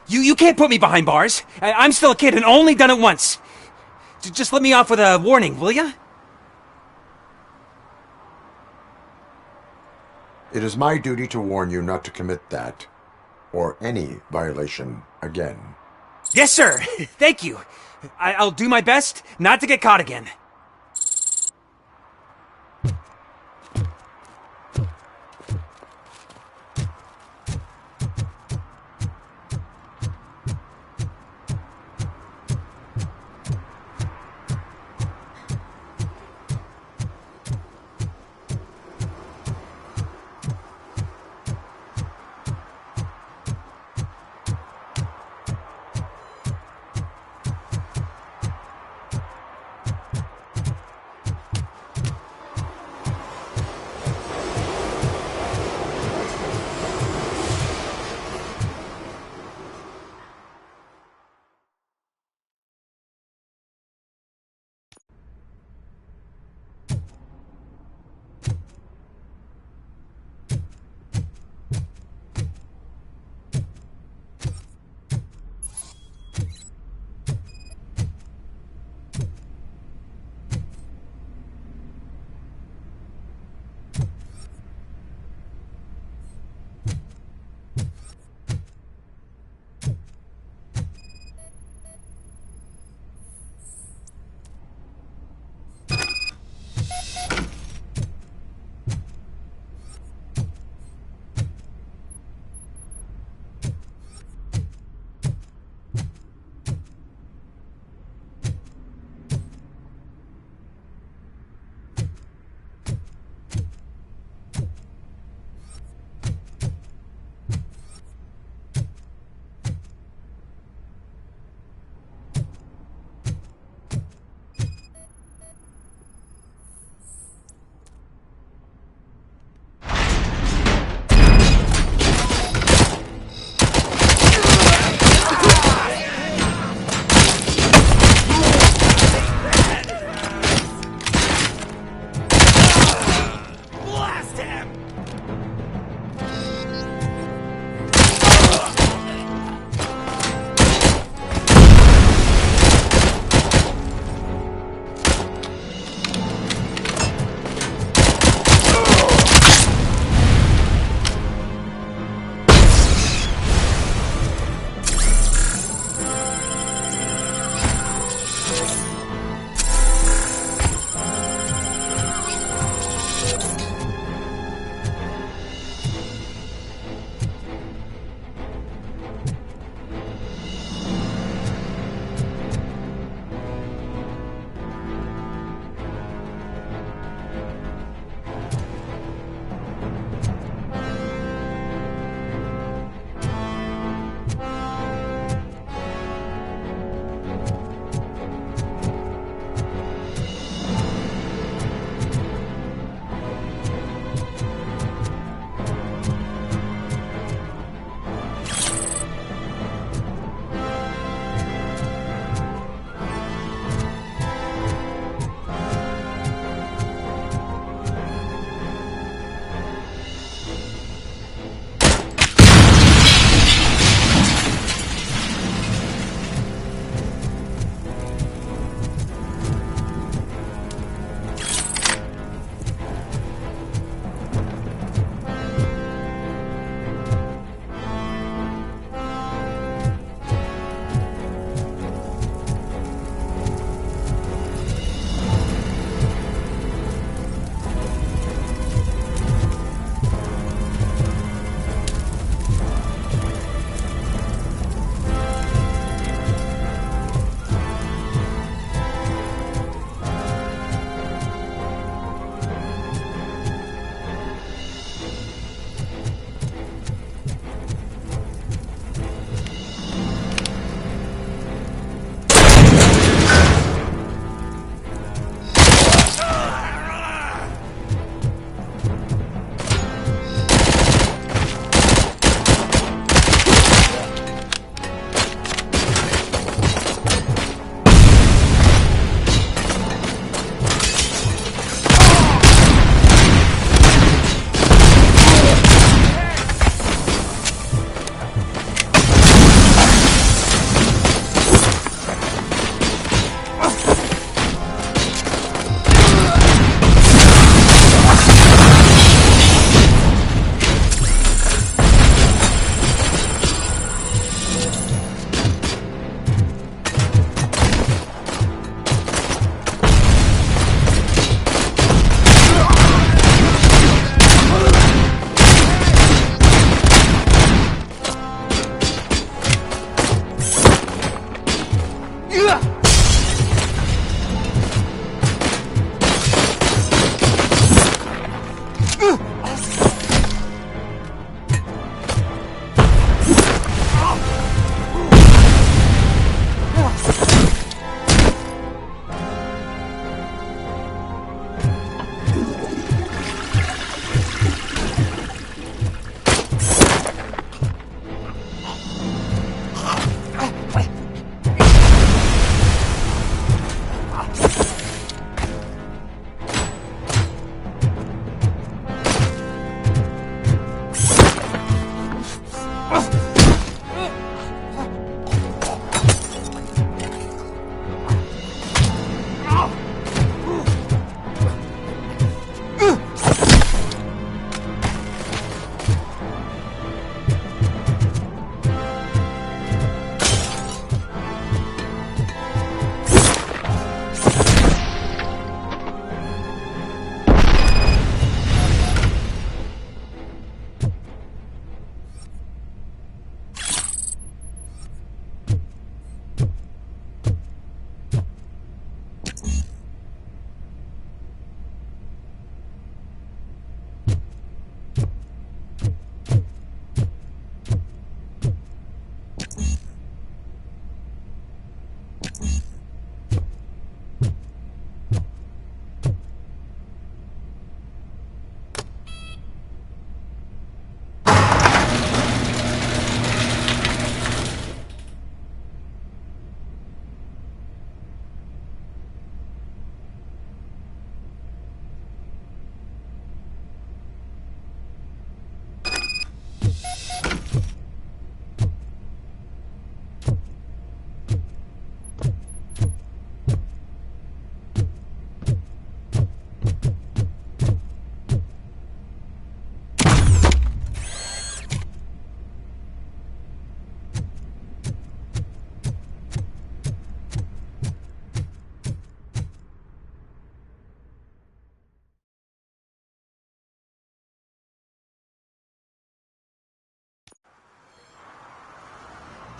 S12: You can't put me behind bars. I'm still a kid and only done it once. Just let me off with a warning, will ya?
S11: It is my duty to warn you not to commit that, or any violation, again.
S12: Yes, sir. Thank you. I'll do my best not to get caught again.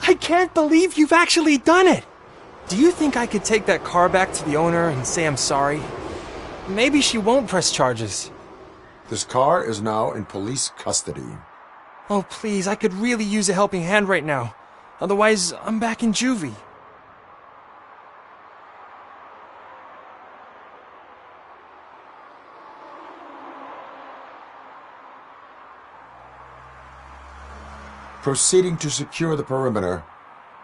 S14: I can't believe you've actually done it! Do you think I could take that car back to the owner and say I'm sorry? Maybe she won't press charges.
S11: This car is now in police custody.
S14: Oh, please, I could really use a helping hand right now. Otherwise, I'm back in juvie.
S11: Proceeding to secure the perimeter.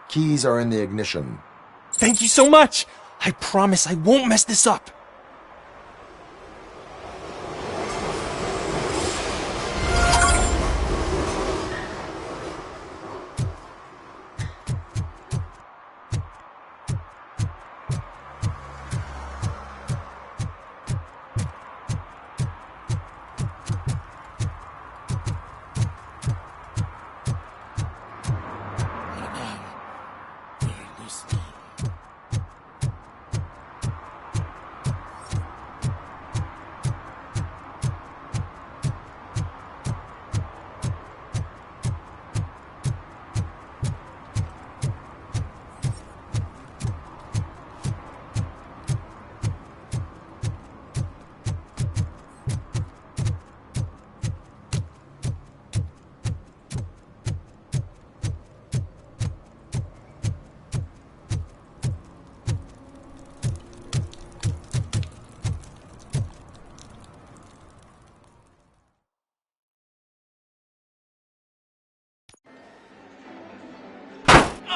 S11: Keys are in the ignition.
S14: Thank you so much! I promise I won't mess this up.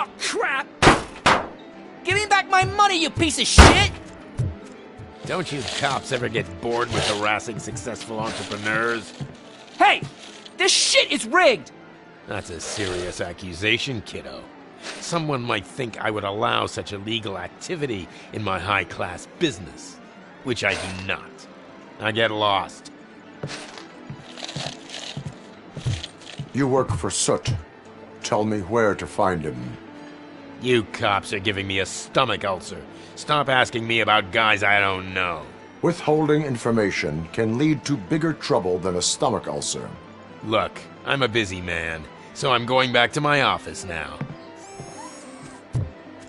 S4: Oh, crap! Give me back my money, you piece of shit!
S9: Don't you cops ever get bored with harassing successful entrepreneurs?
S4: Hey! This shit is rigged!
S9: That's a serious accusation, kiddo. Someone might think I would allow such illegal activity in my high-class business, which I do not. I get lost.
S11: You work for Soot. Tell me where to find him.
S9: You cops are giving me a stomach ulcer. Stop asking me about guys I don't know.
S11: Withholding information can lead to bigger trouble than a stomach ulcer.
S9: Look, I'm a busy man, so I'm going back to my office now.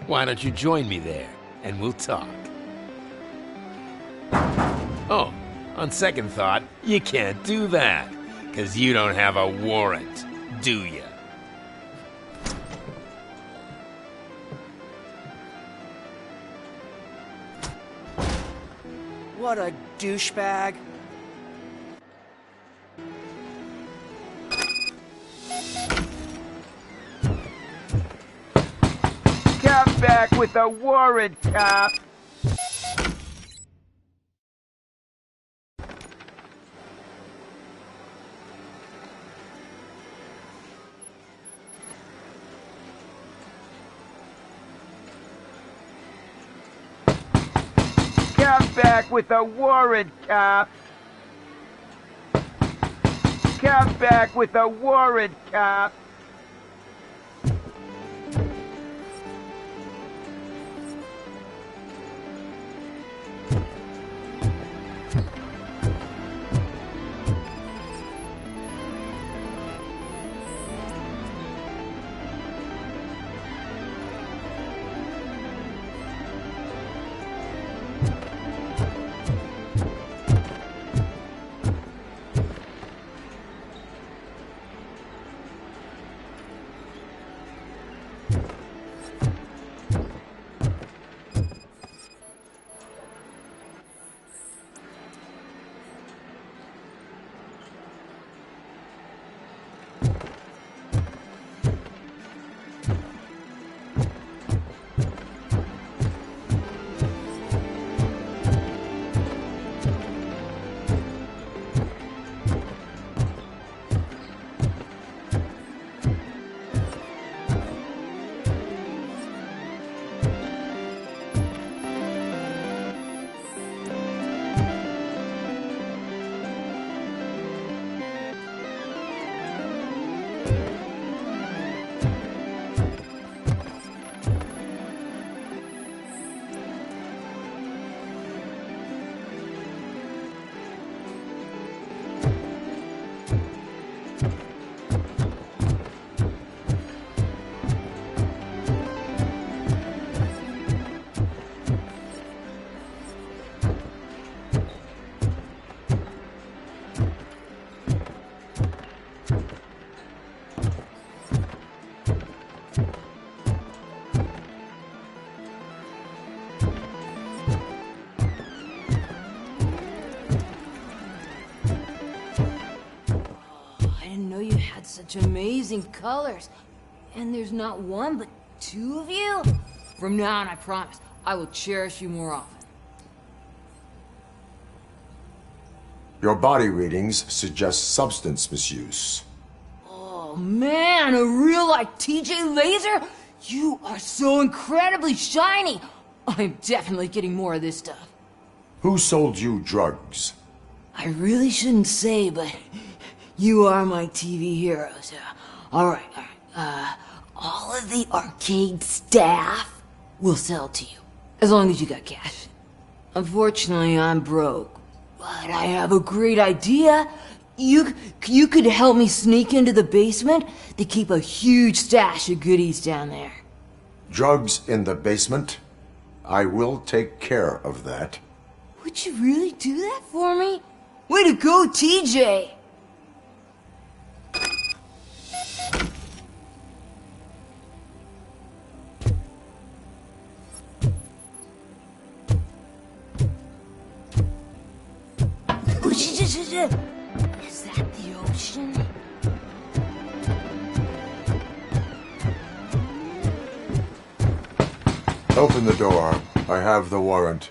S9: Why don't you join me there, and we'll talk. Oh, on second thought, you can't do that, 'cause you don't have a warrant, do ya?
S4: What a douchebag.
S13: Come back with a warrant, cop! Come back with a warrant, cop! Come back with a warrant, cop!
S16: such amazing colors. And there's not one, but two of you? From now on, I promise, I will cherish you more often.
S11: Your body readings suggest substance misuse.
S16: Oh man, a real like TJ Laser? You are so incredibly shiny! I'm definitely getting more of this stuff.
S11: Who sold you drugs?
S16: I really shouldn't say, but you are my TV heroes. Alright. All of the arcade staff will sell to you, as long as you got cash. Unfortunately, I'm broke, but I have a great idea. You could help me sneak into the basement. They keep a huge stash of goodies down there.
S11: Drugs in the basement? I will take care of that.
S16: Would you really do that for me? Way to go, TJ! Is that the ocean?
S11: Open the door. I have the warrant.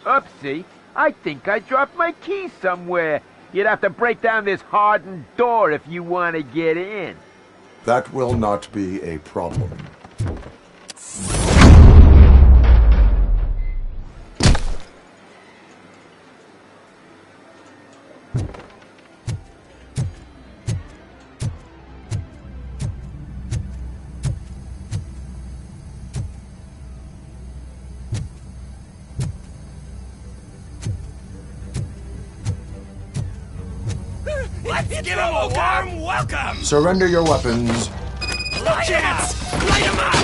S13: Oopsie. I think I dropped my keys somewhere. You'd have to break down this hardened door if you want to get in.
S11: That will not be a problem.
S4: Let's give him a warm welcome!
S11: Surrender your weapons.
S4: Chance! Light him up!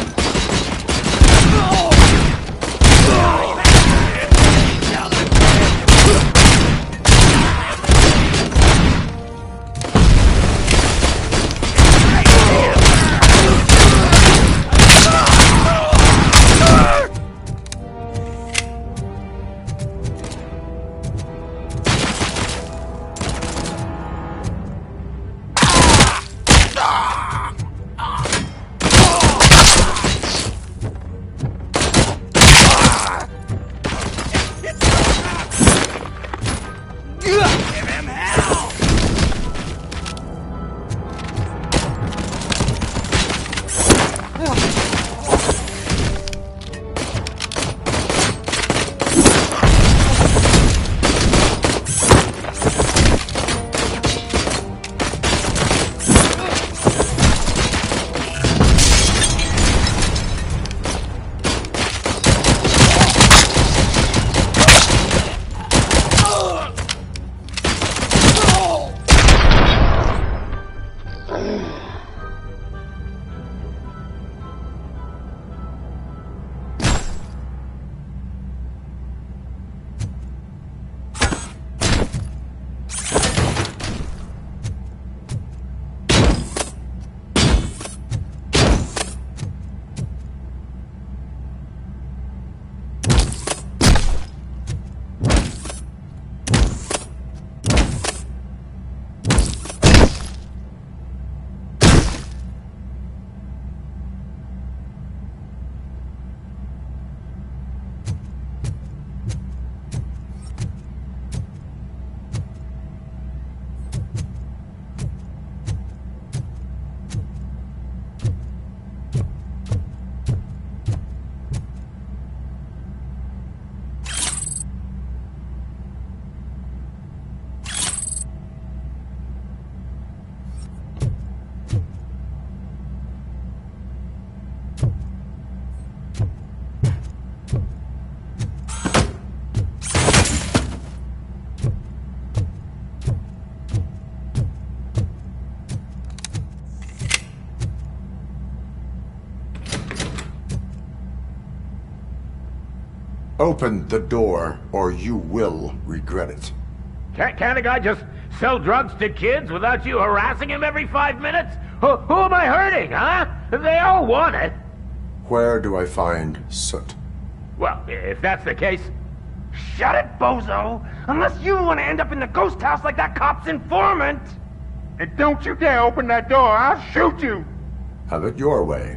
S11: Open the door, or you will regret it.
S13: Can't a guy just sell drugs to kids without you harassing him every 5 minutes? Who am I hurting, huh? They all want it.
S11: Where do I find Soot?
S13: Well, if that's the case... Shut it, bozo! Unless you want to end up in the ghost house like that cop's informant! And don't you dare open that door, I'll shoot you!
S11: Have it your way.